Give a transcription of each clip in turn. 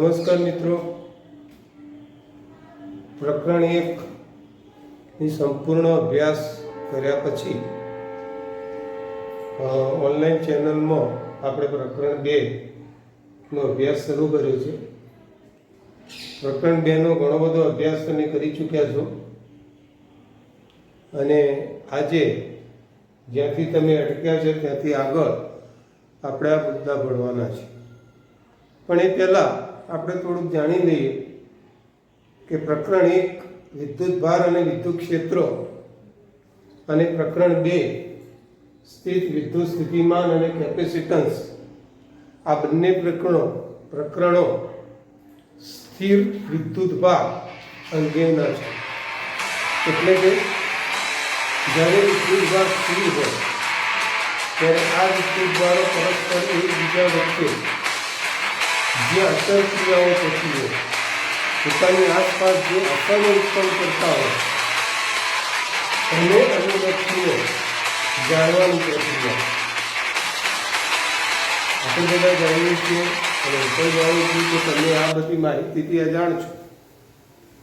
નમસ્કાર મિત્રો, પ્રકરણ 1 ની સંપૂર્ણ અભ્યાસ કર્યા પછી ઓનલાઈન ચેનલમાં આપણે પ્રકરણ 2 નો અભ્યાસ શરૂ કર્યો છે. પ્રકરણ 2 નો ઘણો બધો અભ્યાસ તમે કરી ચૂક્યા છો અને આજે જ્યાંથી તમે અટક્યા છે ત્યાંથી આગળ આપણે આ મુદ્દા ભણવાના છે. પણ એ પહેલાં આપણે થોડુંક જાણી લઈએ કે પ્રકરણ 1 વિદ્યુત ભાર અને વિદ્યુત ક્ષેત્રો અને પ્રકરણ 2 સ્થિત વિદ્યુત સ્થિતિમાન અને કેપેસિટન્સ, આ બંને પ્રકરણો સ્થિર વિદ્યુત ભાર અંગેના છે. એટલે કે જ્યારે વિદ્યુત ભાર સ્થિર હોય ત્યારે આ વિદ્યુત ભારો પરસ્પર એકબીજા વચ્ચે જે અંતરક્રિયાઓ થતી હોય, પોતાની આસપાસ જે અસરો ઉત્પન્ન કરતા હોય એને અનુલક્ષીને જાણવાની પ્રક્રિયા આપણે બધા જાણીએ છીએ અને હું પણ જાણું છું કે તમે આ બધી માહિતીથી અજાણ છો.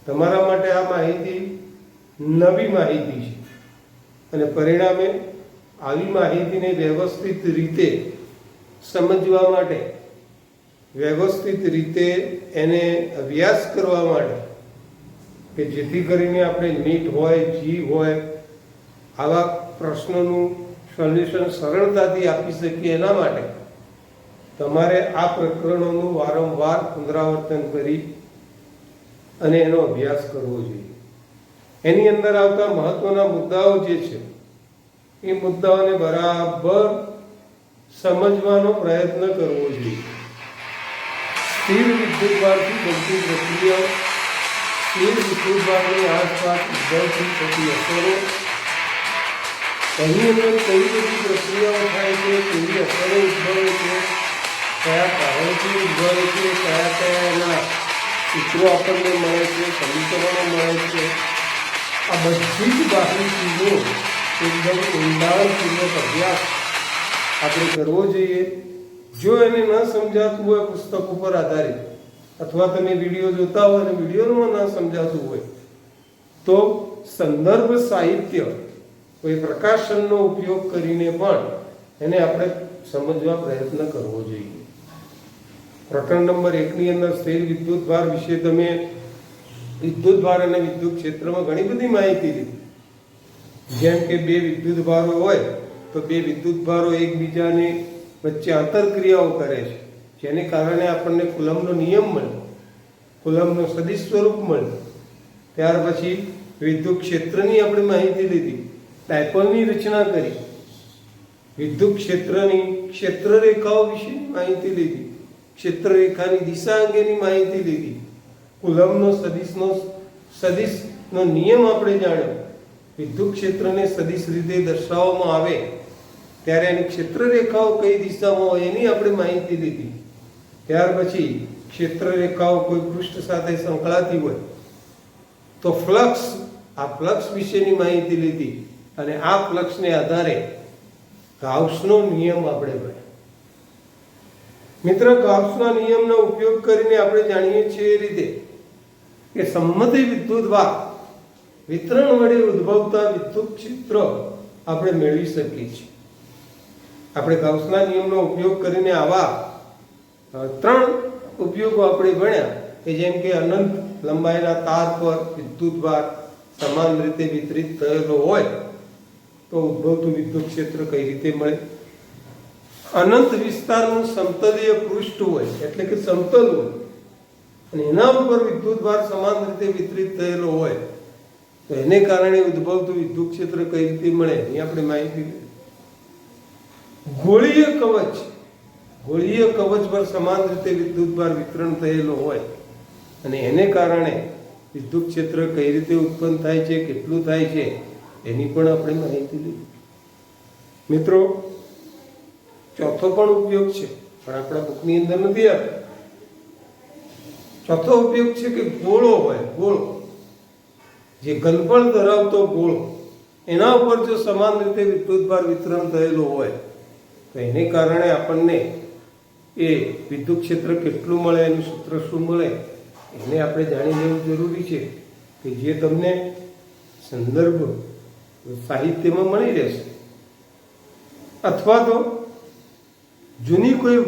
તમારા માટે આ માહિતી નવી માહિતી છે અને પરિણામે આવી માહિતીને વ્યવસ્થિત રીતે સમજવા માટે, વ્યવસ્થિત રીતે એને અભ્યાસ કરવા માટે કે જેથી કરીને આપણે નીટ હોય, જી હોય, આવા પ્રશ્નોનું સોલ્યુશન સરળતાથી આપી શકીએ, એના માટે તમારે આ પ્રકરણોનું વારંવાર પુનરાવર્તન કરી અને એનો અભ્યાસ કરવો જોઈએ. એની અંદર આવતા મહત્વના મુદ્દાઓ જે છે એ મુદ્દાઓને બરાબર સમજવાનો પ્રયત્ન કરવો જોઈએ. સ્થિર વિદ્યુત ભારથી બનતી પ્રક્રિયાઓ, સ્થિર વિદ્યુત ભારની આસપાસ ઉદ્ભવતી થતી અસરો, એની અંદર કઈ બધી પ્રક્રિયાઓ થાય છે, કેવી અસરો ઉદ્ભવે છે, કયા કારણથી ઉદ્ભવે છે, કયા કયા એના સૂત્રો આપણને મળે છે, સમીકરણો મળે છે, આ બધી જ બાકી ચીજો એકદમ ઊંડાણપૂર્વક અભ્યાસ આપણે કરવો જોઈએ. જો એને ન સમજાતું હોય પુસ્તક ઉપર આધારિત, અથવા તમે વિડીયો જોતા હોય અને વિડીયોમાં ન સમજાતું હોય તો સંદર્ભ સાહિત્ય, કોઈ પ્રકાશનનો ઉપયોગ કરીને પણ એને આપણે સમજવા પ્રયત્ન કરવો જોઈએ. પ્રકરણ નંબર 1 ની અંદર સ્થિર વિદ્યુત ભાર વિશે તમે વિદ્યુત ભાર અને વિદ્યુત ક્ષેત્રમાં ઘણી બધી માહિતી લીધી. જેમ કે બે વિદ્યુત ભારો હોય તો બે વિદ્યુત ભારો એકબીજાની વચ્ચે આંતરક્રિયાઓ કરે છે, જેને કારણે આપણને કુલમ્બનો નિયમ મળ્યો, કુલમ્બનો સદિશ સ્વરૂપ મળ્યું. ત્યાર પછી વિદ્યુત ક્ષેત્રની આપણે માહિતી લીધી, ડાયપોલની રચના કરી, વિદ્યુત ક્ષેત્રની ક્ષેત્રરેખાઓ વિશે માહિતી લીધી, ક્ષેત્રરેખાની દિશા અંગેની માહિતી લીધી, કુલમ્બનો સદિશનો નિયમ આપણે જાણ્યો. વિદ્યુત ક્ષેત્રને સદિશ રીતે દર્શાવવામાં આવે ત્યારે એની ક્ષેત્રરેખાઓ કઈ દિશામાં હોય એની આપણે માહિતી લીધી. ત્યાર પછી ક્ષેત્રરેખાઓ કોઈ પૃષ્ઠ સાથે સંકળાતી હોય તો ફ્લક્સ, આ ફ્લક્સ વિશેની માહિતી લીધી અને આ ફ્લક્સને આધારે ગાઉસનો નિયમ આપણે ભણ્યો. મિત્રો, ગાઉસના નિયમનો ઉપયોગ કરીને આપણે જાણીએ છીએ એ રીતે કે સંમતિ વિદ્યુત ભાર વિતરણ વડે ઉદ્ભવતા વિદ્યુત ક્ષેત્ર આપણે મેળવી શકીએ છીએ. આપણે ગાઉસના નિયમનો ઉપયોગ કરીને આવા 3 ઉપયોગો આપણે ભણ્યા કે જેમ કે અનંત લંબાઈના તાર પર વિદ્યુત ભાર સમાન રીતે વિતરિત થયેલો હોય તો ઉદ્ભવતું વિદ્યુત ક્ષેત્ર કઈ રીતે મળે. અનંત વિસ્તારનું સમતલીય પૃષ્ઠ હોય એટલે કે સમતલ હોય અને એના ઉપર વિદ્યુત ભાર સમાન રીતે વિતરિત થયેલો હોય તો એને કારણે ઉદ્ભવતું વિદ્યુત ક્ષેત્ર કઈ રીતે મળે એ આપણે માહિતી. ગોળીય કવચ પર સમાન રીતે વિદ્યુત ભાર વિતરણ થયેલો હોય અને એને કારણે વિદ્યુત ક્ષેત્ર કઈ રીતે ઉત્પન્ન થાય છે, કેટલું થાય છે એની પણ આપણે માહિતી લીધી. મિત્રો, ચોથો પણ ઉપયોગ છે પણ આપણા બુકની અંદર નથી આવ્યો. ચોથો ઉપયોગ છે કે ગોળો હોય, ગોળો જે ઘનફળ ધરાવતો ગોળો, એના ઉપર જો સમાન રીતે વિદ્યુત ભાર વિતરણ થયેલો હોય તો એને કારણે આપણને એ વિદ્યુત ક્ષેત્ર કેટલું મળે, એનું સૂત્ર શું મળે, એને આપણે જાણી લેવું જરૂરી છે કે જે તમને સંદર્ભ સાહિત્યમાં મળી રહેશે, અથવા તો જૂની કોઈ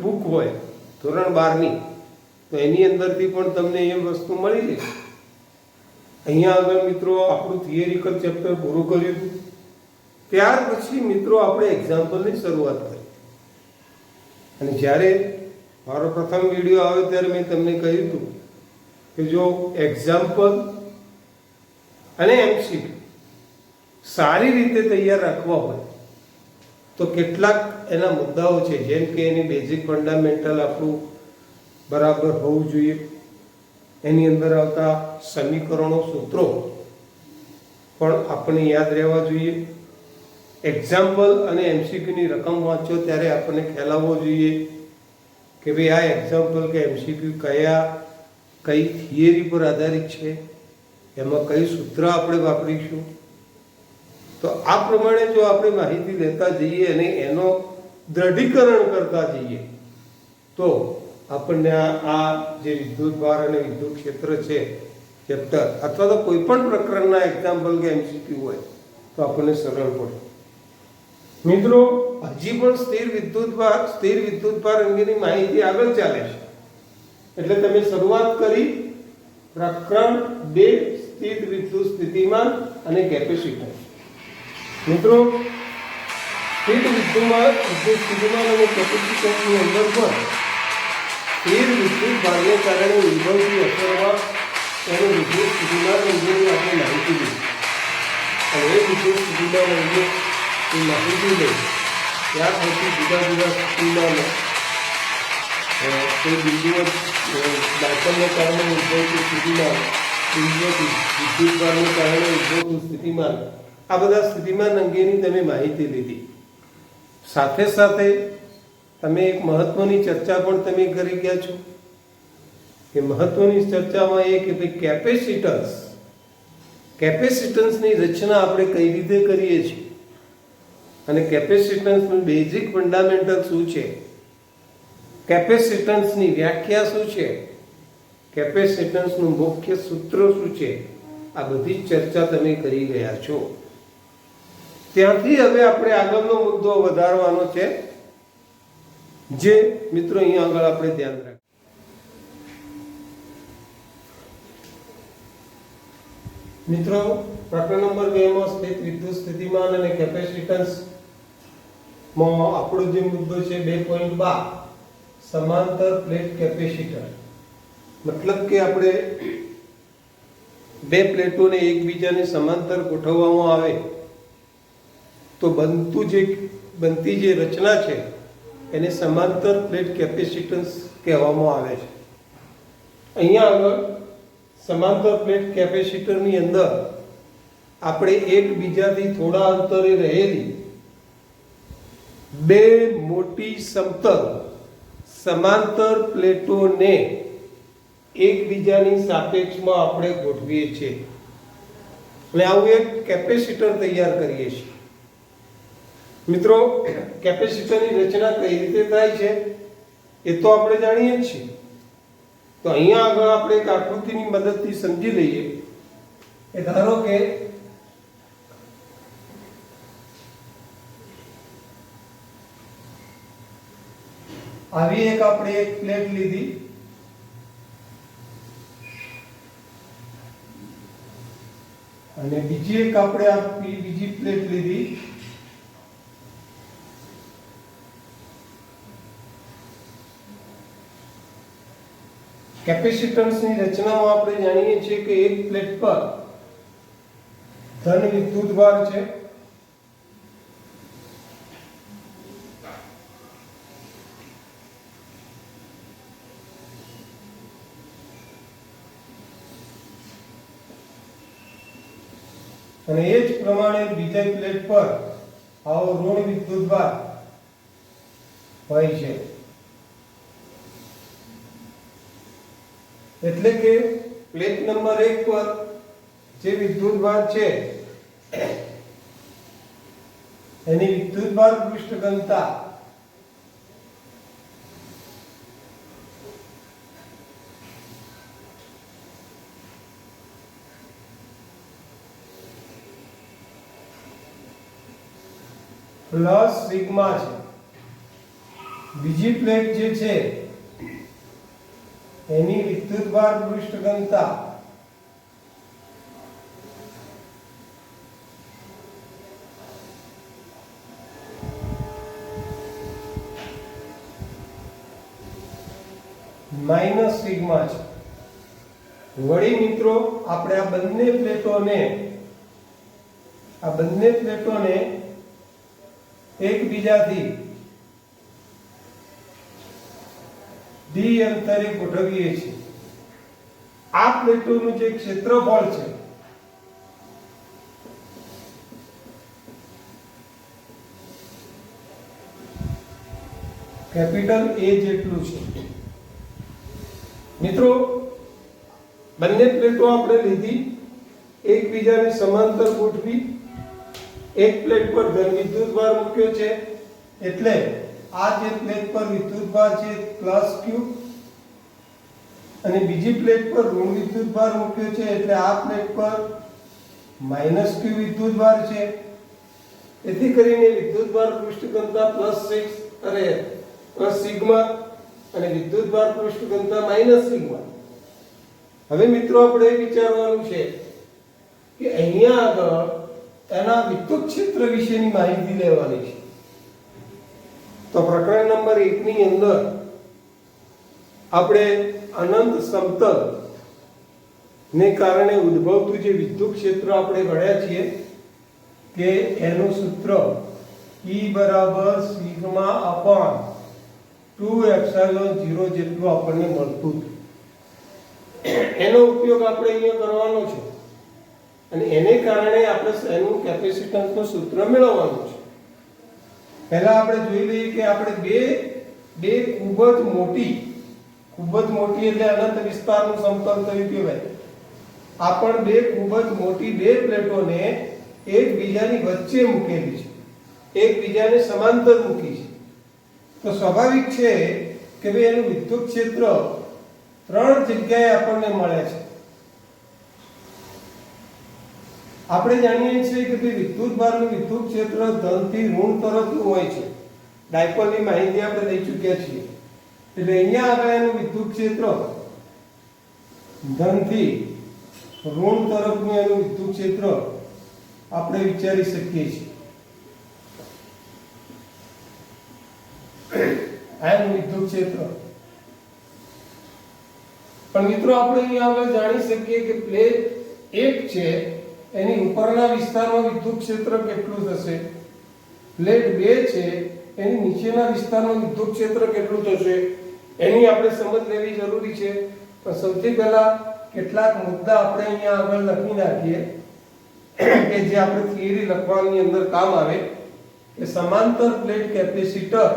બુક હોય ધોરણ 12ની, તો એની અંદરથી પણ તમને એ વસ્તુ મળી રહેશે. અહીંયા આગળ મિત્રો આપણું થિયરિકલ ચેપ્ટર પૂરું કર્યું. ત્યાર પછી મિત્રો આપણે એક્ઝામ્પલની શરૂઆત કરી. અને જ્યારે મારો પ્રથમ વિડીયો આવ્યો ત્યારે મેં તમને કહ્યું હતું કે જો એક્ઝામ્પલ અને એમસીક્યુ સારી રીતે તૈયાર રાખવા હોય તો કેટલાક એના મુદ્દાઓ છે, જેમ કે એની બેઝિક ફંડામેન્ટલ આપણું બરાબર હોવું જોઈએ, એની અંદર આવતા સમીકરણો, સૂત્રો પણ આપણને યાદ રહેવા જોઈએ. એક્ઝામ્પલ અને એમસીક્યુની રકમ વાંચો ત્યારે આપણને ખ્યાલ આવવો જોઈએ કે ભાઈ આ એક્ઝામ્પલ કે એમસીક્યુ કઈ થિયરી પર આધારિત છે, એમાં કઈ સૂત્ર આપણે વાપરીશું. તો આ પ્રમાણે જો આપણે માહિતી લેતા જઈએ અને એનો દ્રઢીકરણ કરતા જઈએ તો આપણને આ જે વિદ્યુતભાર અને વિદ્યુત ક્ષેત્ર છે ચેપ્ટર, અથવા તો કોઈ પણ પ્રકરણના એક્ઝામ્પલ કે એમસીક્યુ હોય તો આપણને સરળ પડે. મિત્રો હજી પણ સ્થિર વિદ્યુતભાર અંગેની માહિતી આગળ ચાલે છે. એટલે તમે શરૂઆત કરી પ્રકરણ 2 સ્થિર વિદ્યુત સ્થિતિમાન અને કેપેસિટર. મિત્રો સ્થિર વિદ્યુત સ્થિતિમાન અને કેપેસિટરની અંદર પણ સ્થિર વિદ્યુત ભારને કારણે ઉદ્ભવતી અસરમાં એનું વિદ્યુત સ્થિતિમાન અંગેની આપણે માહિતી લીધી. અને એ વિદ્યુત સ્થિતિમાન અંગે એ માહિતી લઈ ત્યાર પછી જુદા જુદા સ્થિતિમાનો કોઈ બિંદુઓ દાખલને કારણે ઉદ્ભવતું સ્થિતિમાન, વિદ્યુતભારને કારણે ઉદ્ભવતું સ્થિતિમાન, આ બધા સ્થિતિમાન અંગેની તમે માહિતી લીધી. સાથે સાથે તમે એક મહત્વની ચર્ચા પણ તમે કરી ગયા છો. કે મહત્વની ચર્ચામાં એ કે ભાઈ કેપેસિટન્સની રચના આપણે કઈ રીતે કરીએ છીએ અને કેપેસિટન્સનું બેઝિક ફંડામેન્ટલ શું છે, કેપેસિટન્સની વ્યાખ્યા શું છે, કેપેસિટન્સનું મુખ્ય સૂત્ર શું છે, આ બધી ચર્ચા તમે કરી ગયા છો. ત્યાંથી હવે આપણે આગળનો મુદ્દો વધારવાનો છે, જે મિત્રો અહીંયા આગળ આપણે ધ્યાન રાખીએ. મિત્રો પ્રકરણ નંબર 2 માં સ્થિત વિદ્યુત સ્થિતિમાન અને કેપેસિટન્સ માં આપણો જે મુદ્દો છે 2.12 સમાંતર પ્લેટ કેપેસિટર. મતલબ કે આપણે બે પ્લેટોને એકબીજાને સમાંતર ગોઠવવામાં આવે તો બનતી જે રચના છે એને સમાંતર પ્લેટ કેપેસિટન્સ કહેવામાં આવે છે. અહીંયા આગળ સમાંતર પ્લેટ કેપેસિટરની અંદર આપણે એકબીજાથી થોડા અંતરે રહેલી બે મોટી સમતલ સમાંતર પ્લેટોને એકબીજાની સાપેક્ષમાં આપણે ગોઠવીએ છીએ અને આવું એક કેપેસિટર તૈયાર કરીએ છીએ. મિત્રો કેપેસિટરની રચના કઈ રીતે થાય છે એ તો આપણે જાણીએ જ છીએ. તો અહીંયા આગળ આપણે એક આકૃતિની મદદથી સમજી લઈએ કે ધારો કે આવી એક આપણે એક પ્લેટ લીધી અને બીજી એક આપણે બીજી પ્લેટ લીધી કેપેસિટન્સની રચનામાં આપણે જાણીએ છીએ કે એક પ્લેટ પર ધન વિદ્યુતભાર છે અને એ જ પ્રમાણે બીજા પ્લેટ પર આવો ઋણ વિદ્યુતભાર હોય છે. એટલે કે પ્લેટ નંબર 1 પર જે વિદ્યુતભાર છે એની વિદ્યુતભાર પૃષ્ઠ ઘનતા પ્લસ સિગ્મા છે. બીજી પ્લેટ જે છે એની વિદ્યુતભાર પૃષ્ઠ ઘનતા માઇનસ સિગ્મા છે. વળી મિત્રો આપણે આ બંને પ્લેટોને એકબીજાથી ડી અંતરે ગોઠવીએ છીએ. આ પ્લેટોનું જે ક્ષેત્રફળ છે કેપિટલ A જેટલું છે. મિત્રો બંને પ્લેટો આપણે લીધી, એકબીજાને સમાંતર ગોઠવી, એક પ્લેટ પર ધન વિદ્યુતભાર મૂક્યો છે એટલે આ જે પ્લેટ પર વિદ્યુતભાર છે પ્લસ ક્યુ, અને બીજી પ્લેટ પર ઋણ વિદ્યુતભાર મૂક્યો છે એટલે આ પ્લેટ પર માઇનસ ક્યુ વિદ્યુતભાર છે. તેથી કરીને વિદ્યુતભાર પૃષ્ઠ ઘનતા પ્લસ સિગ્મા અને વિદ્યુતભાર પૃષ્ઠ ઘનતા માઇનસ સિગ્મા. હવે મિત્રો આપણે વિચારવાનું છે કે અહીંયા આગળ એના વિદ્યુત ક્ષેત્ર વિશેની માહિતી લેવાની છે. તો પ્રકરણ નંબર 1 ની અંદર આપણે અનંત સમતલ ને કારણે ઉદ્ભવતું જે વિદ્યુત ક્ષેત્ર આપણે ગણ્યા છીએ કે એનું સૂત્ર E બરાબર સિગ્મા અપોન 2 એપ્સિલોન 0 જેટલું આપણને મળતું હતું. એનો ઉપયોગ આપણે અહીંયા કરવાનો છે અને એને કારણે આપણે એનું કેપેસિટન્સનું સૂત્ર મેળવવાનું છે. પહેલા આપણે જોઈ લઈએ કે આપણે બે ખૂબ જ મોટી એટલે અનંત વિસ્તારનું સમતલ થયું કહેવાય. આ પણ બે ખૂબ જ મોટી બે પ્લેટોને એકબીજાની વચ્ચે મૂકેલી છે, એકબીજાને સમાંતર મૂકી છે. તો સ્વાભાવિક છે કે ભાઈ એનું વિદ્યુત ક્ષેત્ર 3 જગ્યાએ આપણને મળે છે. આપણે જાણીએ છીએ કે ભાઈ વિદ્યુતભારનું વિદ્યુત ક્ષેત્ર ધનથી ઋણ તરફનું હોય છે. ડાયપોલની માહિતી આપણે લઈ ચૂક્યા છીએ. એટલે અહીંયા આગળ એનું વિદ્યુત ક્ષેત્ર ધનથી ઋણ તરફનું એનું વિદ્યુત ક્ષેત્ર આપણે વિચારી શકીએ છીએ. આનું વિદ્યુત ક્ષેત્ર પણ મિત્રો આપણે અહીંયા આગળ જાણી શકીએ કે પ્લેટ 1 છે એની ઉપરના વિસ્તારમાં વિદ્યુત ક્ષેત્ર કેટલું થશે, પ્લેટ 2 છે એની નીચેના વિસ્તારમાં વિદ્યુત ક્ષેત્ર કેટલું થશે એની આપણે સમજ લેવી જરૂરી છે. પણ સૌથી પહેલા કેટલાક મુદ્દા આપણે અહીંયા આગળ લખી નાખીએ કે જે આપણે થિયરી લખવાની અંદર કામ આવે કે સમાંતર પ્લેટ કેપેસિટર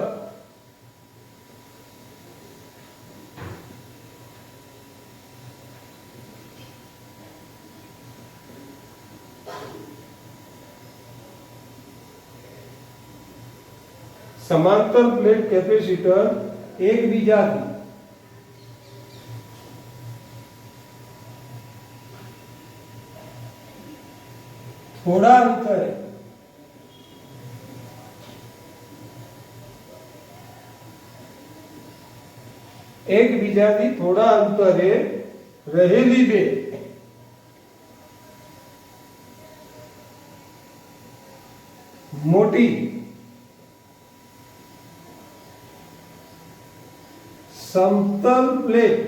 એકબીજાથી થોડા અંતરે રહેલી બે મોટી સમતલ પ્લેટ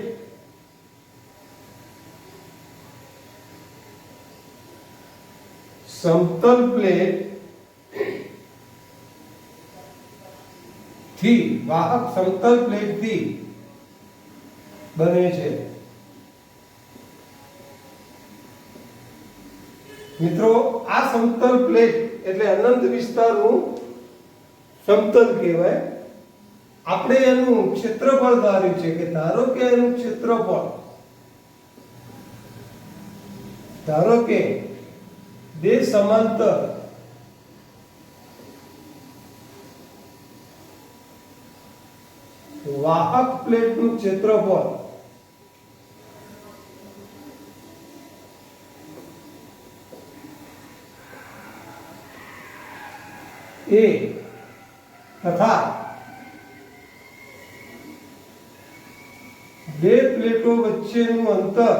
થી વાહક સમતલ પ્લેટ થી બને છે. મિત્રો આ સમતલ પ્લેટ એટલે અનંત વિસ્તારનું સમતલ કહેવાય. આપણે એનું ક્ષેત્રફળ ધાર્યું છે કે ધારો કે બે સમાંતર વાહક પ્લેટનું ક્ષેત્રફળ એ તથા બે પ્લેટો વચ્ચેનું અંતર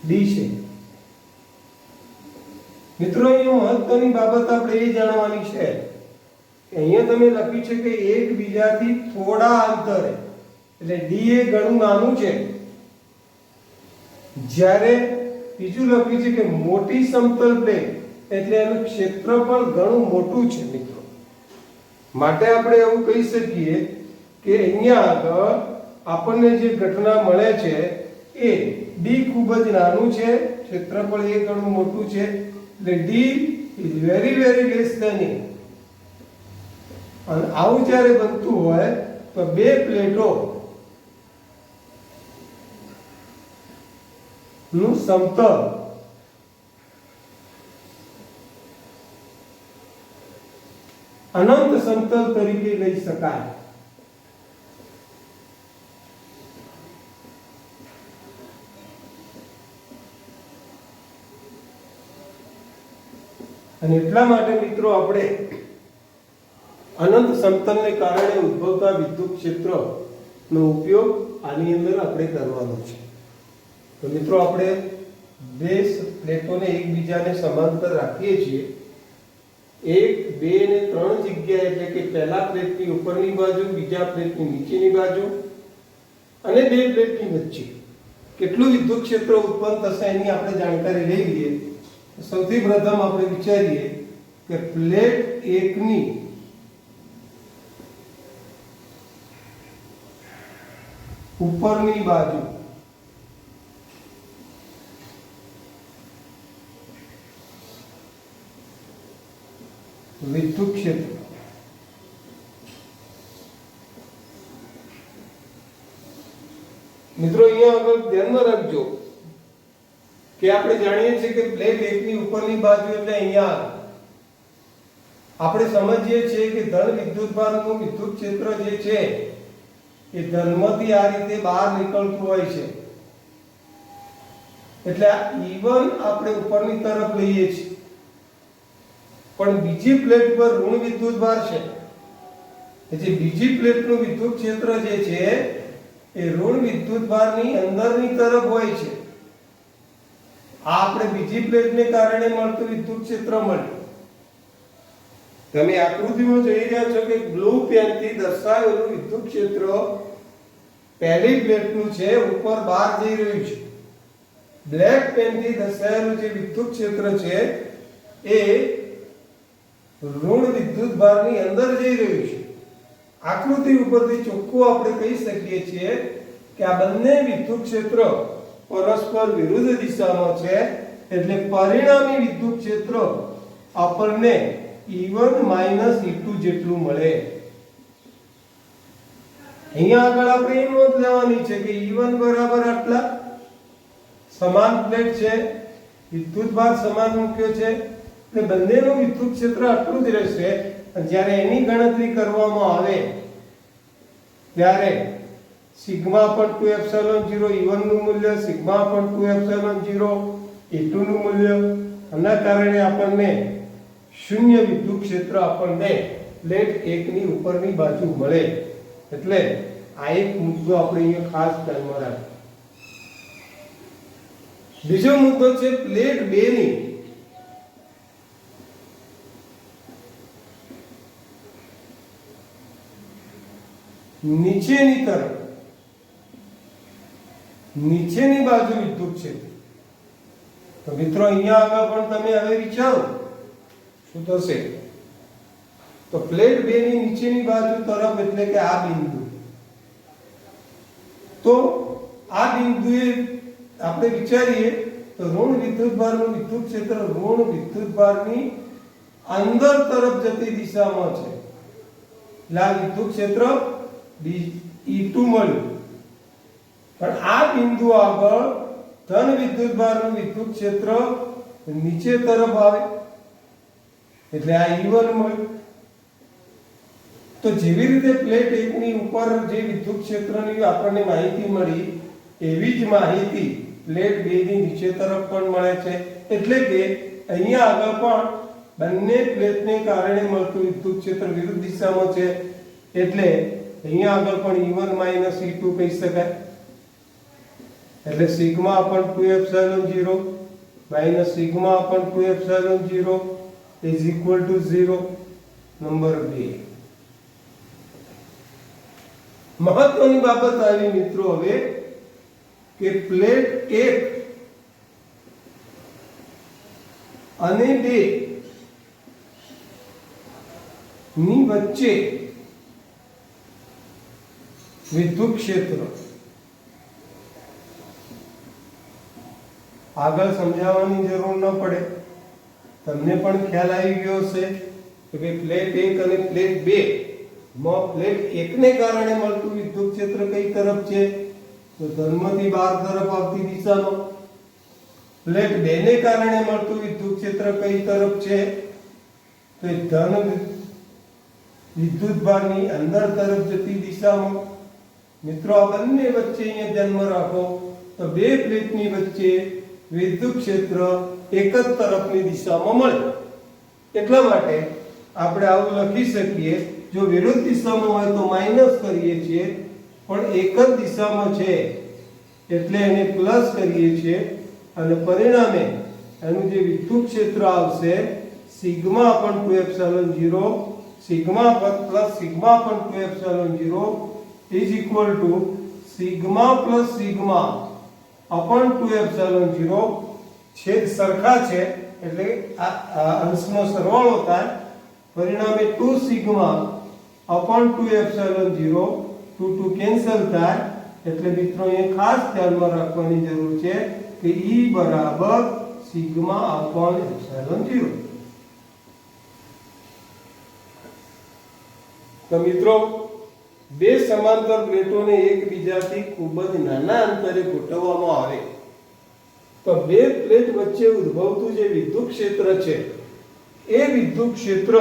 ડી છે. મિત્રો અહીંયા મહત્વની બાબત આપણે એ જાણવાની છે કે અહીંયા તમે લખ્યું છે કે એકબીજાથી થોડા અંતરે, એટલે ડી એ ઘણું નાનું છે, જ્યારે બીજું લખ્યું છે કે મોટી સમતલ પ્લેટ એટલે એનું ક્ષેત્રફળ ઘણું મોટું છે. મિત્રો માટે આપણે એવું કહી શકીએ કે અહીંયા આગળ આપણને જે ઘટના મળે છે એ ડી ખૂબ જ નાનું છે, ક્ષેત્રફળ એ ઘણું મોટું છે, એટલે D is very less than A. અને આવું જ્યારે બનતું હોય તો બે પ્લેટો નું સમતલ અનંત સમતલ તરીકે લઈ શકાય. અને એટલા માટે મિત્રો આપણે અનંત સમતલને કારણે ઉદ્ભવતા વિદ્યુત ક્ષેત્રનો ઉપયોગ આની અંદર આપણે કરવાનો છે. તો મિત્રો આપણે બે પ્લેટોને એકબીજાને સમાંતર રાખીએ છીએ. 1, 2 અને 3 જગ્યાએ, એટલે કે પહેલા પ્લેટની ઉપરની બાજુ, બીજા પ્લેટની નીચેની બાજુ અને બે પ્લેટની વચ્ચે કેટલું વિદ્યુત ક્ષેત્ર ઉત્પન્ન થશે એની આપણે જાણકારી લઈ લઈએ. સૌથી પ્રથમ આપણે વિચારીએ કે પ્લેટ 1 ની ઉપરની બાજુ વિદ્યુત ક્ષેત્ર મિત્રો અહીંયા આગળ ધ્યાનમાં રાખજો કે આપણે જાણીએ છીએ કે પ્લેટ 1 ની ઉપરની બાજુ એટલે અહીંયા આપણે સમજીએ છીએ કે ધન વિદ્યુતભારનું વિદ્યુત ક્ષેત્ર જે છે એ ધનમાંથી આ રીતે બહાર નીકળતું હોય છે, એટલે આ E1 આપણે ઉપરની તરફ લઈએ છીએ. પણ બીજી પ્લેટ પર ઋણ વિદ્યુતભાર છે, જે બીજી પ્લેટનું વિદ્યુત ક્ષેત્ર જે છે એ ઋણ વિદ્યુતભારની અંદરની તરફ હોય છે. આ આપણે બીજી પ્લેટને કારણે મળતું વિદ્યુત ક્ષેત્ર મળ્યું. તમે આકૃતિમાં જોઈ રહ્યા છો કે બ્લુ પેનથી દર્શાવેલું વિદ્યુત ક્ષેત્ર પહેલી પ્લેટનું છે, ઉપર બહાર જઈ રહ્યું છે. બ્લેક પેનથી દર્શાવેલું જે વિદ્યુત ક્ષેત્ર છે એ ઋણ વિદ્યુતભારની અંદર જઈ રહ્યું છે. આકૃતિ ઉપરથી ચોખ્ખું આપણે કહી શકીએ છીએ કે આ બંને વિદ્યુત ક્ષેત્ર પરસ્પર વિરુદ્ધ દિશામાં છે, એટલે પરિણામી વિદ્યુત ક્ષેત્ર આપણને E1 E2 જેટલું મળે. અહીંયા આગળ આપણે એ નોંધ લેવાની છે કે E1 બરાબર આટલા, સમાન પ્લેટ છે, વિદ્યુતભાર સમાન મૂક્યો છે, એટલે બંનેનું વિદ્યુત ક્ષેત્ર આટલું જ રહેશે. જ્યારે એની ગણતરી કરવામાં આવે ત્યારે સિગ્મા પણ 2 E1 નું મૂલ્ય, સિગ્મા પણ 2 E2 નું મૂલ્ય, આના કારણે આપણને શૂન્ય વિદ્યુત ક્ષેત્ર આપણને પ્લેટ 1 ની ઉપરની બાજુ મળે. એટલે આ એક મુદ્દો આપણે અહીંયા ખાસ ધ્યાનમાં રાખો. બીજો મુદ્દો છે પ્લેટ 2 ની નીચેની તરફ, નીચેની બાજુ વિદ્યુત ક્ષેત્ર. તો મિત્રો અહીંયા આગળ પણ તમે હવે વિચારો શું થશે. તો પ્લેટ 2 ની નીચેની બાજુ તરફ એટલે કે આ બિંદુ, તો આ બિંદુએ આપણે વિચારીએ તો ઋણ વિદ્યુતભારનું વિદ્યુત ક્ષેત્ર ઋણ વિદ્યુતભારની અંદર તરફ જતી દિશામાં છે, એટલે આ વિદ્યુત ક્ષેત્ર E2 મળ્યું. પણ આ બિંદુ આગળ ધન વિદ્યુતભારનું વિદ્યુત ક્ષેત્ર નીચે તરફ આવે એટલે આ E1 મળ્યું. તો જેવી રીતે પ્લેટ 1 ની ઉપર જે વિદ્યુત ક્ષેત્રની આપણને માહિતી મળી એવી જ માહિતી પ્લેટ 2 ની નીચે તરફ પણ મળે છે એટલે કે અહીંયા આગળ પણ બંને પ્લેટને કારણે મળતું વિદ્યુત ક્ષેત્ર વિરુદ્ધ દિશામાં છે એટલે અહીંયા આગળ પણ E1 E2 કહી શકાય એટલે sigma upon 2 epsilon 0 minus sigma upon 2 epsilon 0 is equal to 0 number 2 મહત્વની બાબત આવી મિત્રો હવે કે પ્લેટ 1 અને 2 ની વચ્ચે વિદ્યુત ક્ષેત્ર આગળ સમજાવવાની જરૂર ન પડે તમને પણ ખ્યાલ આવી ગયો હશે કે પ્લેટ 1 અને પ્લેટ 2 માં પ્લેટ 1 ને કારણે મળતું વિદ્યુત ક્ષેત્ર કઈ તરફ છે તો ધનમાંથી બહાર તરફ આવતી દિશામાં પ્લેટ 2 ને કારણે મળતું વિદ્યુત ક્ષેત્ર કઈ તરફ છે તો ધન વિદ્યુત ભારની અંદર તરફ જતી દિશામાં મિત્રો આ બંને વચ્ચે અહીંયા ધ્યાનમાં રાખો તો બે પ્લેટની વચ્ચે વિદ્યુત ક્ષેત્ર એક જ તરફની દિશામાં મળે એટલા માટે આપણે આવું લખી શકીએ જો વિરુદ્ધ દિશામાં હોય તો માઈનસ કરીએ છીએ પણ એક જ દિશામાં છે એટલે એને પ્લસ કરીએ છીએ અને પરિણામે એનું જે વિદ્યુત ક્ષેત્ર આવશે sigma upon 2 epsilon 0 sigma plus sigma upon 2 epsilon 0 is equal to sigma plus sigma upon 2 epsilon 0 છેદ સરખા છે એટલે આ અંશનો સરવાળો થાય પરિણામે 2 સિગ્મા upon 2 epsilon 0 2 કેન્સલ થાય એટલે મિત્રો એ ખાસ ધ્યાનમાં રાખવાની જરૂર છે કે E બરાબર સિગ્મા upon epsilon 0 તો મિત્રો બે સમાંતર પ્લેટોને એકબીજાથી ખૂબ જ નાના અંતરે ગોઠવવામાં આવે તો બે પ્લેટ વચ્ચે ઉદ્ભવતું જે વિદ્યુત ક્ષેત્ર છે એ વિદ્યુત ક્ષેત્ર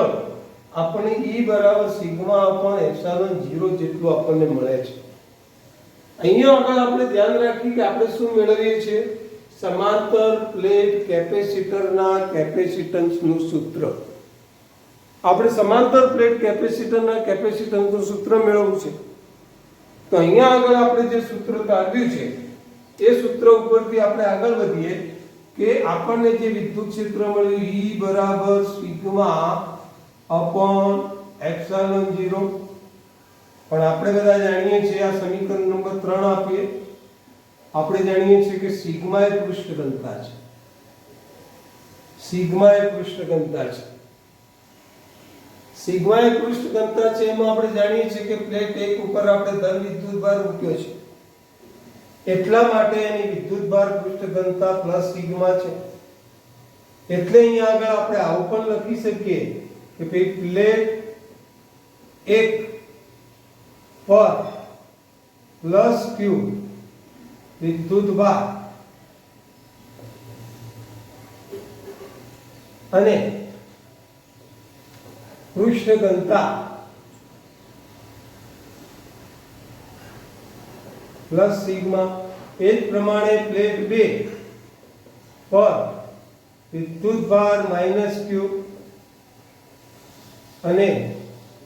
આપણે E બરાબર સિગ્મા upon epsilon 0 જેટલું આપણને મળે છે અહીંયા આગળ આપણે ધ્યાન રાખીએ કે આપણે શું મેળવીએ છીએ સમાંતર પ્લેટ કેપેસિટરના કેપેસિટન્સનું સૂત્ર આપણે સમાંતર પ્લેટ કેપેસિટરના કેપેસિટન્સનું સૂત્ર મેળવવું છે તો અહીંયા આગળ આપણે જે સૂત્ર તારવ્યું છે એ સૂત્ર ઉપરથી આપણે આગળ વધીએ કે આપણને જે વિદ્યુત ક્ષેત્ર મળ્યું E બરાબર સિગ્મા upon epsilon 0 પણ આપણે બધા જાણીએ છીએ આ સમીકરણ નંબર 3 આપીએ આપણે જાણીએ છીએ કે સિગ્મા એ પૃષ્ઠ ઘનતા છે સિગ્મા એ પૃષ્ઠ ઘનતા છે સિગ્મા એ પૃષ્ઠ ઘનતા છે એમાં આપણે જાણીએ છીએ કે પ્લેટ 1 ઉપર આપણે ધન વિદ્યુત ભાર મૂક્યો છે એટલા માટે એની વિદ્યુત ભાર પૃષ્ઠ ઘનતા પ્લસ સિગ્મા છે એટલે અહીંયા આગળ આપણે આવું પણ લખી શકીએ કે ભાઈ પ્લેટ 1 પર પ્લસ q વિદ્યુત ભાર અને પૃષ્ઠ ઘનતા પ્લસ સિગ્મા એ જ પ્રમાણે પ્લેટ 2 પર વિદ્યુત ભાર માઈનસ q અને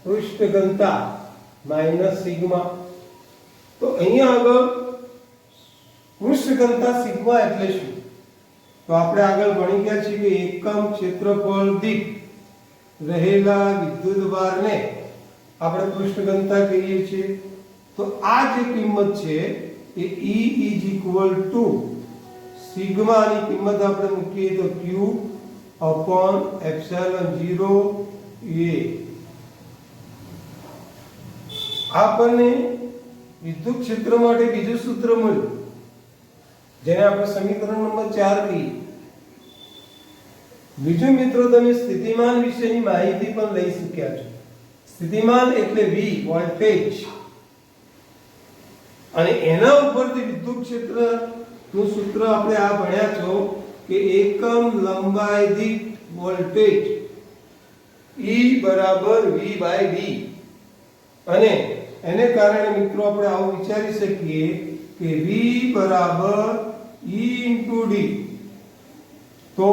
પૃષ્ઠ ઘનતા માઈનસ સિગ્મા તો અહીંયા આગળ પૃષ્ઠ ઘનતા સિગ્મા એટલે શું તો આપણે આગળ ભણી ગયા છીએ કે એકમ ક્ષેત્રફળ દીઠ રહેલા વિદ્યુત ભારને આપણે પૃષ્ઠ ઘનતા કહીએ છીએ તો આ જે કિંમત છે એ E is equal to sigma ની કિંમત આપણે મૂકીએ તો q upon epsilon 0 a આપણને વિદ્યુત ક્ષેત્ર માટે બીજું સૂત્ર મળ્યું જેને આપણે સમીકરણ નંબર 4 કહીએ બીજું મિત્રો તમે સ્થિતિમાન વિશેની માહિતી પણ લઈ શક્યા છો સ્થિતિમાન એટલે V વોલ્ટેજ અને એના ઉપરથી વિદ્યુત ક્ષેત્રનું સૂત્ર આપણે આ ભણ્યા છો કે એકમ લંબાઈ દીઠ વોલ્ટેજ E બરાબર V/d અને એને કારણે મિત્રો આપણે આવું વિચારી શકીએ કે V બરાબર E ઇન્ટુ ડી. તો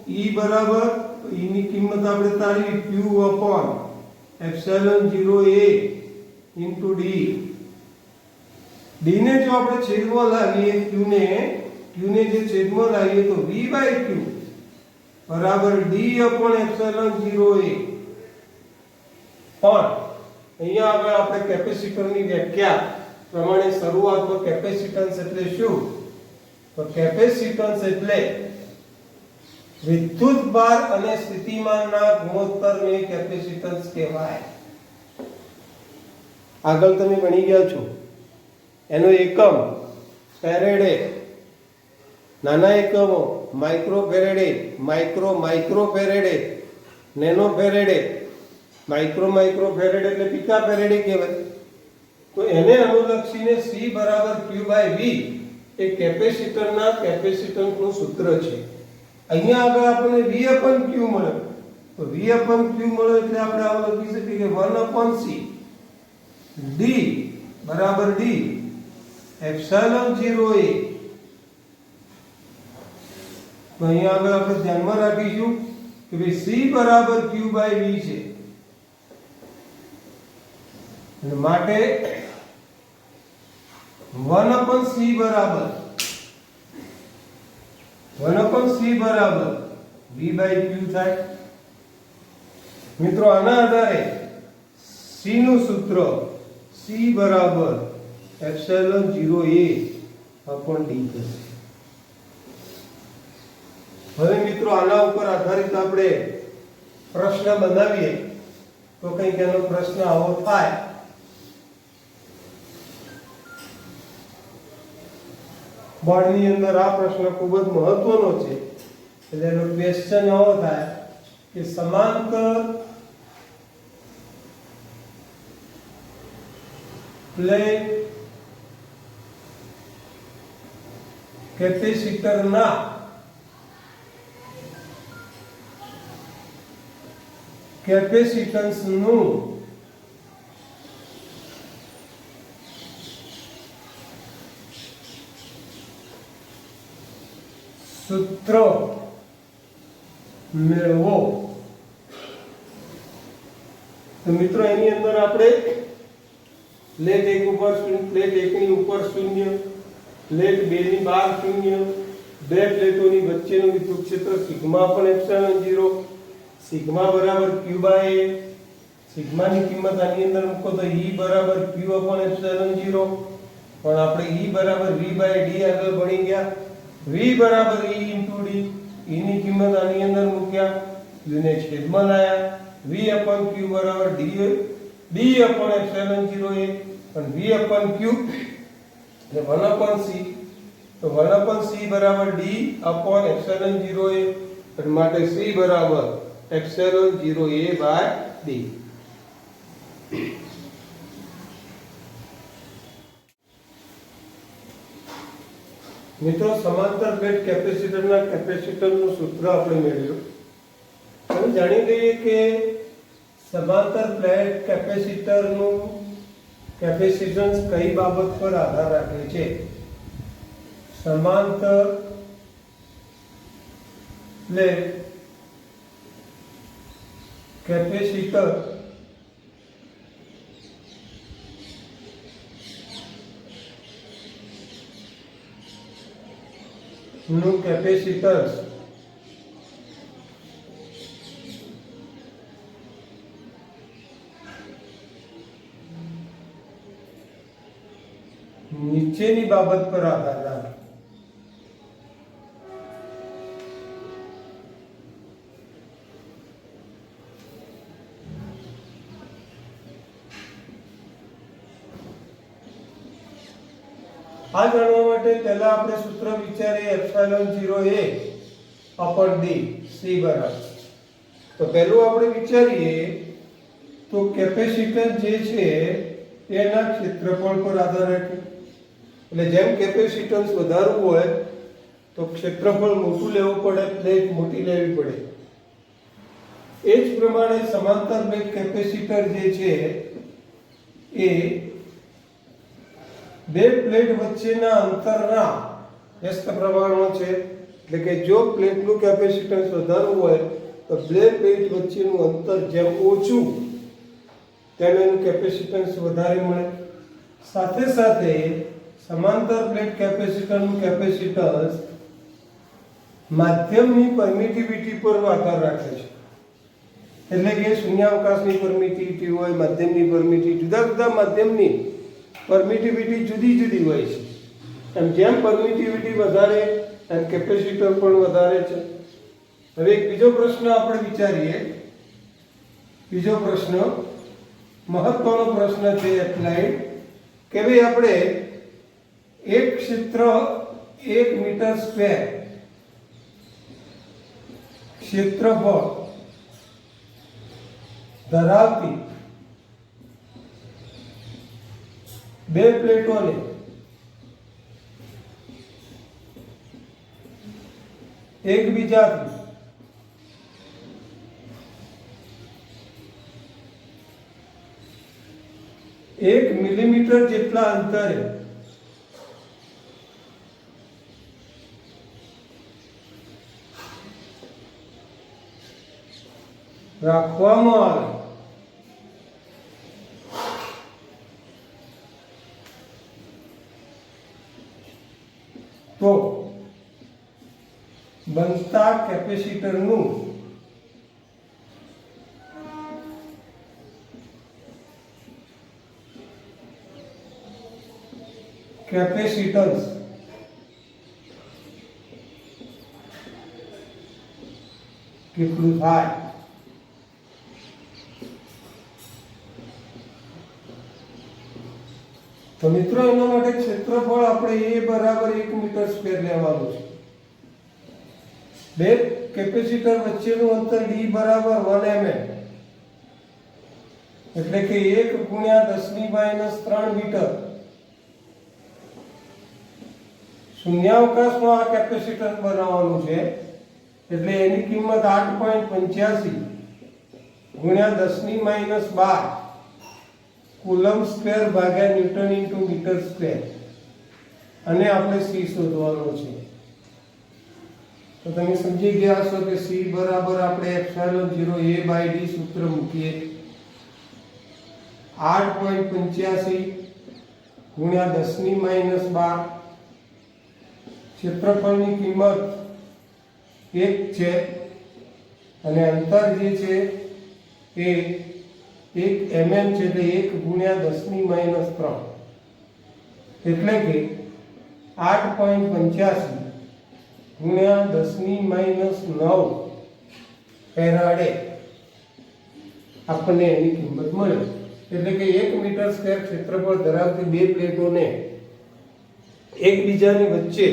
E બરાબર E ની કિંમત આપણે તારવી Q upon epsilon 0A into D. D ને જો આપણે છેદમાં લાવીએ Q ને જે છેદમાં લાવીએ તો V બાય Q બરાબર D અપોન એપ્સિલોન 0A. પણ અહીંયા આગળ આપણે કેપેસિટરની વ્યાખ્યા પ્રમાણે શરૂઆતમાં કેપેસિટન્સ એટલે શું? તો કેપેસિટન્સ એટલે વિદ્યુતભાર અને સ્થિતિમાનના ગુણોત્તરને કેપેસિટન્સ કહેવાય. આગળ તમે ભણી ગયા છો. એનો એકમ ફેરેડે, નાના એકમો માઇક્રોફેરેડે, માઇક્રોફેરેડે, નેનોફેરેડે, માઇક્રોફેરેડે એટલે પિકાફેરેડે કહેવાય. તો એને અનુલક્ષીને C બરાબર Q બાય V એ કેપેસિટરના કેપેસિટન્સનું સૂત્ર છે. અહીંયા આગળ આપણને V upon Q મળે. તો V upon Q મળે એટલે આપણે આવું લખી શકીએ કે 1 upon C D બરાબર D એપ્સિલોન 0A. તો અહીંયા આગળ આપણે ધ્યાનમાં રાખીશું કે ભાઈ C બરાબર Q બાય V છે. અને માટે 1 upon C બરાબર 1 upon C બરાબર V by Q થાય. મિત્રો આના આધારે C નું સૂત્ર C બરાબર એપ્સિલોન 0A upon D થશે. હવે મિત્રો આના ઉપર આધારિત આપણે પ્રશ્ન બનાવીએ તો કંઈક એનો પ્રશ્ન આવો થાય. બોર્ડની અંદર આ પ્રશ્ન ખૂબ જ મહત્વનો છે. એટલે એનો ક્વેશ્ચન આવો થાય કે સમાંતર પ્લેટ કેપેસિટરના કેપેસિટન્સનું સૂત્ર મેળવો. તો મિત્રો એની અંદર આપણે પ્લેટ 1 ઉપર પ્લેટ 1 ની ઉપર 0, પ્લેટ 2 ની બહાર 0, બે પ્લેટોની વચ્ચેનું વિદ્યુત ક્ષેત્ર સિગ્મા પણ એપ્સિલોન 0, સિગ્મા બરાબર Q બાય A. સિગ્મા ની કિંમત આની અંદર મૂકો તો E બરાબર Q upon એપ્સિલોન 0. પણ આપણે E બરાબર V બાય D આગળ ભણી ગયા. V બરાબર E ઇન્ટુ D. E ની કિંમત આની અંદર મૂક્યા, Q ને છેદમાં લાયા. V upon Q બરાબર D upon એપ્સિલોન 0A. પણ V upon Q એટલે 1 upon C. તો 1 upon C બરાબર D upon એપ્સિલોન 0A. એટલે માટે C બરાબર એપ્સિલોન 0A બાય D. મિત્રો સમાંતર પ્લેટ કેપેસિટરના કેપેસિટરનું સૂત્ર આપણે મેળવ્યું. હવે જાણી લઈએ કે સમાંતર પ્લેટ કેપેસિટરનું કેપેસિટન્સ કઈ બાબત પર આધાર રાખે છે. સમાંતર પ્લેટ કેપેસિટર નું કેપેસિટન્સ નીચેની બાબત પર આધાર રાખે. આ જાણવા માટે પહેલા આપણે સૂત્ર વિચારીએ epsilon 0A upon D C બરાબર. તો પહેલું આપણે વિચારીએ તો કેપેસિટન્સ જે છે એના ક્ષેત્રફળ પર આધાર રાખે. એટલે જેમ કેપેસિટન્સ વધારવું હોય તો ક્ષેત્રફળ મોટું લેવું પડે, પ્લેટ મોટી લેવી પડે. એ જ પ્રમાણે સમાંતર પ્લેટ કેપેસિટર જે છે એ બે પ્લેટ વચ્ચેના અંતરના વ્યસ્ત પ્રમાણનો છે, એટલે કે જો પ્લેટનું કેપેસિટન્સ વધારવું હોય તો બે પ્લેટ વચ્ચેનું અંતર જેમ ઓછું તેમ એનું કેપેસિટન્સ વધારે મળે. સાથે સાથે સમાંતર પ્લેટ કેપેસિટરનું કેપેસિટન્સ માધ્યમની પરમિટિવિટી પર આધાર રાખે છે. એટલે કે શૂન્યાવકાશની પરમિટિવિટી હોય, માધ્યમની પરમિટિવિટી, જુદા જુદા માધ્યમની પરમિટિવિટી જુદી જુદી હોય છે. એમ જેમ પરમિટિવિટી વધારે એમ કેપેસિટર પણ વધારે છે. હવે એક બીજો પ્રશ્ન આપણે વિચારીએ. બીજો પ્રશ્ન મહત્વનો પ્રશ્ન છે એપ્લાઇડ, કે ભાઈ આપણે એક ક્ષેત્ર 1 મીટર સ્ક્વેર ક્ષેત્રફળ ધરાવતી બે પ્લેટોને એકબીજાથી 1 મિલીમીટર જેટલા અંતરે રાખવામાં આવે તો બનતા કેપેસિટરનું કેપેસિટન્સ કેટલું થાય? તો મિત્રો એના માટે ક્ષેત્રફળ આપણે a બરાબર 1 મીટર સ્ક્વેર લેવાનું છે. બે કેપેસિટર વચ્ચેનું અંતર d બરાબર 1 mm, એટલે કે 1 ગુણ્યા 10⁻³ મીટર. શૂન્યાવકાશમાં આ કેપેસિટર બનાવવાનું છે, એટલે એની કિંમત 8.85 ગુણ્યા 10⁻12 કુલમ સ્ક્વેર ભાગ્યા ન્યૂટન ઇન્ટુ મીટર સ્ક્વેર, અને આપણે c શોધવાનો છે. તો તમે સમજી ગયા છો કે c બરાબર આપણે ε0 a/d સૂત્ર મૂકીએ. 8.85 ગુણ્યા 10⁻12, ક્ષેત્રફળની કિંમત 1 છે અને અંતર જે છે એ 1 mm છે, એટલે 1 ગુણ્યા 10⁻³ એટલે કે 8.85 ગુણ્યા 10⁻9 ફેરાડે આપણને એની કિંમત મળે. એટલે કે 1 મીટર સ્ક્વેર ક્ષેત્રફળ ધરાવતી બે પ્લેટોને એકબીજાની વચ્ચે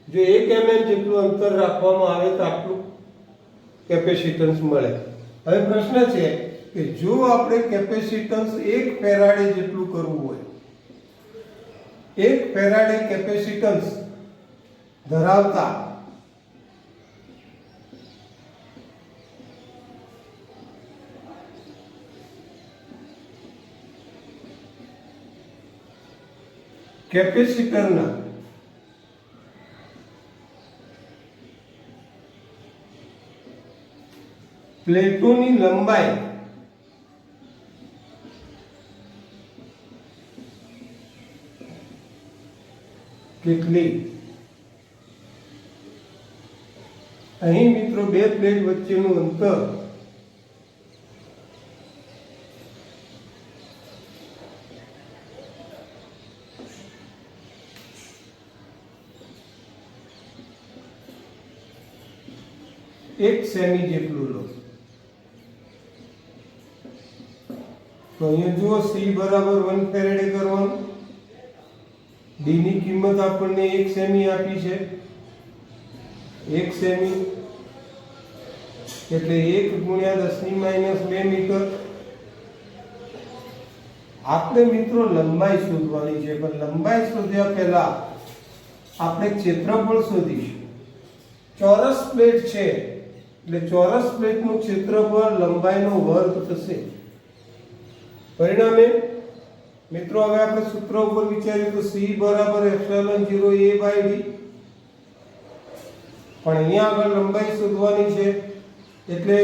જો 1 mm જેટલું અંતર રાખવામાં આવે તો આટલું કેપેસિટન્સ મળે. હવે પ્રશ્ન છે કે જો આપણે કેપેસિટન્સ 1 ફેરાડે જેટલું કરવું હોય, 1 ફેરાડે કેપેસિટન્સ ધરાવતા કેપેસિટરના પ્લેટોની લંબાઈ કેટલી? અહીં મિત્રો બે પ્લેટ વચ્ચેનું અંતર એક સેમી જેટલું લો. તો અહીંયા જુઓ c બરાબર 1 ફેરેડે કરવાનું, d ની કિંમત આપણને 1 સેમી આપી છે. 1 સેમી એટલે 1 ગુણ્યા 10⁻² મીટર. આપણે મિત્રો લંબાઈ શોધવાની છે, પણ લંબાઈ શોધ્યા પહેલા આપણે ક્ષેત્રફળ શોધીશું. ચોરસ પ્લેટ છે એટલે ચોરસ પ્લેટનું ક્ષેત્રફળ લંબાઈનો વર્ગ થશે. પરિણામે મિત્રો હવે આપણે સૂત્ર ઉપર વિચારીએ તો C બરાબર એપ્સિલોન 0 A બાય D, પણ અહીંયા આગળ લંબાઈ શોધવાની છે એટલે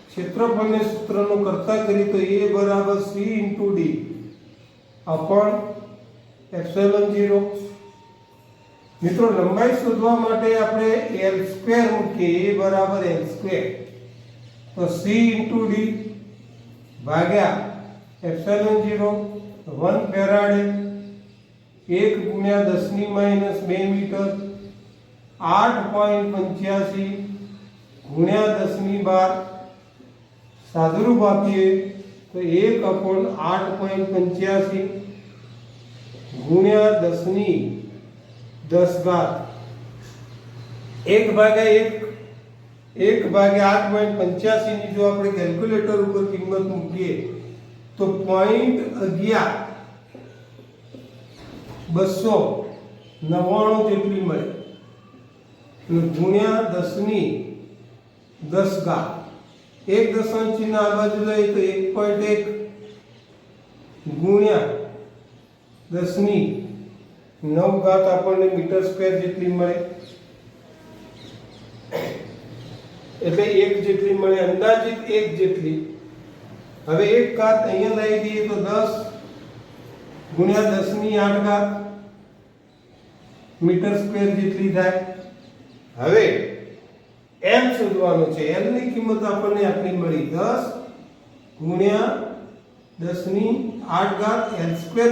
ક્ષેત્રફળને સૂત્રનું કરતા કરી તો A બરાબર C * D અપોન એપ્સિલોન 0. મિત્રો લંબાઈ શોધવા માટે આપણે L² મૂકીએ, A બરાબર L², તો C * D ભાગ્યા એપ્સિલોન 0 1 ફેરાડે 1 ગુણ્યા 10⁻² મીટર 8.85 ગુણ્યા 10⁻12 સાદુરૂપ આપીએ તો 1 અપોન 8.85 ગુણ્યા 10⁻10 1 ભાગ્યા 8.85 ની જો આપણે કેલ્ક્યુલેટર ઉપર કિંમત મૂકીએ તો 0.299 જેટલી મળે, ગુણ્યા 10⁻10 એક દશાંશ ચિહ્ન આ બાજુ લઈએ તો 1.1 ગુણ્યા 10⁹ આપણને મીટર સ્ક્વેર જેટલી મળે, એટલે 1 જેટલી મળે, અંદાજિત 1 જેટલી. હવે 1 ઘાત અહીંયા લઈ દઈએ તો 10 ગુણ્યા 10⁸ મીટર સ્ક્વેર જેટલી થાય. હવે m શોધવાનું છે. l ની કિંમત આપણને આટલી મળી, 10 ગુણ્યા 10⁸ l²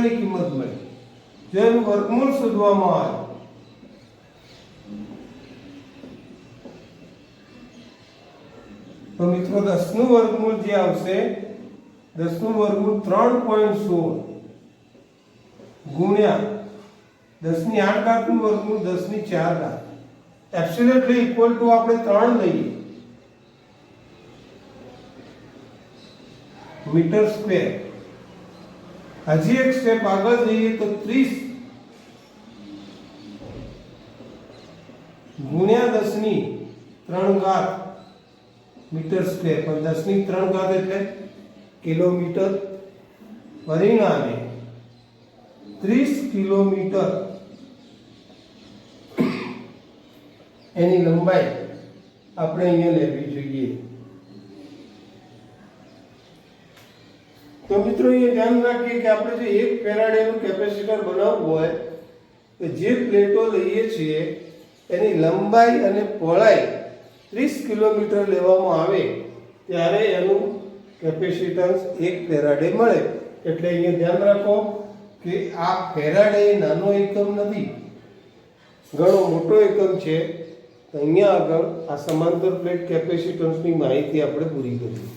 ની કિંમત મળી. જો એનું વર્ગમૂળ શોધવામાં આવે તો મિત્રો 10 નું વર્ગમૂળ જે આવશે, 10 નું વર્ગમૂળ 3.16 ગુણ્યા 10⁸ નું વર્ગમૂળ 10⁴ એબ્સોલ્યુટલી ઇક્વલ ટુ આપણે 3 લઈએ મીટર સ્ક્વેર. હજી એક સ્ટેપ આગળ જઈએ તો 30 ગુણ્યા 10⁵ મીટર સ્ક્વેર, પણ 10⁵ એટલે કિલોમીટર. પરિણામે 30 કિલોમીટર એની લંબાઈ આપણે અહીંયા લેવી જોઈએ. તો મિત્રો એ ધ્યાન રાખીએ કે આપણે જો 1 ફેરાડેનું કેપેસિટર બનાવવું હોય તો જે પ્લેટો લઈએ છીએ એની લંબાઈ અને પહોળાઈ 30 કિલોમીટર લેવામાં આવે ત્યારે એનું કેપેસિટન્સ 1 ફેરાડે મળે. એટલે અહીંયા ધ્યાન રાખો કે આ ફેરાડે નાનો એકમ નથી, ઘણો મોટો એકમ છે. તો અહીંયા આગળ આ સમાંતર પ્લેટ કેપેસિટન્સની માહિતી આપણે પૂરી કરી.